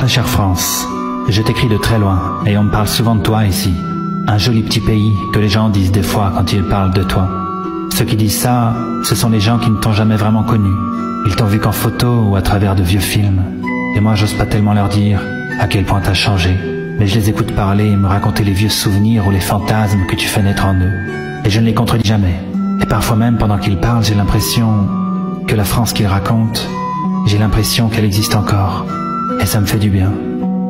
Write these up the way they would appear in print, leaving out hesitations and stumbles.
très chère France, je t'écris de très loin et on me parle souvent de toi ici. Un joli petit pays que les gens disent des fois quand ils parlent de toi. Ceux qui disent ça, ce sont les gens qui ne t'ont jamais vraiment connu. Ils t'ont vu qu'en photo ou à travers de vieux films. Et moi j'ose pas tellement leur dire à quel point t'as changé. Mais je les écoute parler et me raconter les vieux souvenirs ou les fantasmes que tu fais naître en eux. Et je ne les contredis jamais. Et parfois même pendant qu'ils parlent, j'ai l'impression que la France qu'ils racontent, j'ai l'impression qu'elle existe encore. Et ça me fait du bien.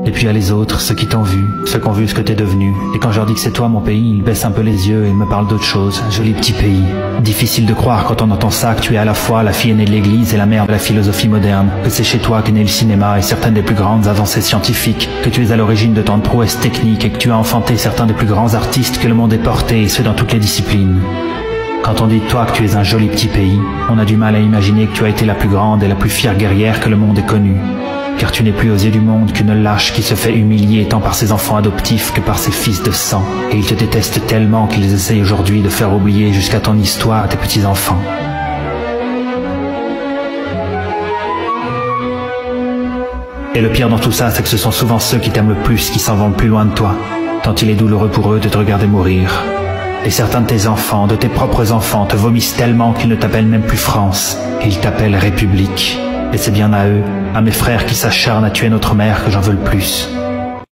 Et puis il y a les autres, ceux qui t'ont vu, ceux qui ont vu ce que t'es devenu. Et quand je leur dis que c'est toi mon pays, ils baissent un peu les yeux et me parlent d'autre chose. Un joli petit pays. Difficile de croire quand on entend ça que tu es à la fois la fille aînée de l'église et la mère de la philosophie moderne. Que c'est chez toi qu'est né le cinéma et certaines des plus grandes avancées scientifiques. Que tu es à l'origine de tant de prouesses techniques et que tu as enfanté certains des plus grands artistes que le monde ait portés, et ce dans toutes les disciplines. Quand on dit de toi que tu es un joli petit pays, on a du mal à imaginer que tu as été la plus grande et la plus fière guerrière que le monde ait connue. Car tu n'es plus aux yeux du monde qu'une lâche qui se fait humilier tant par ses enfants adoptifs que par ses fils de sang. Et ils te détestent tellement qu'ils essayent aujourd'hui de faire oublier jusqu'à ton histoire à tes petits-enfants. Et le pire dans tout ça, c'est que ce sont souvent ceux qui t'aiment le plus qui s'en vont le plus loin de toi, tant il est douloureux pour eux de te regarder mourir. Et certains de tes enfants, de tes propres enfants, te vomissent tellement qu'ils ne t'appellent même plus France, et ils t'appellent République. Et c'est bien à eux, à mes frères qui s'acharnent à tuer notre mère que j'en veux le plus.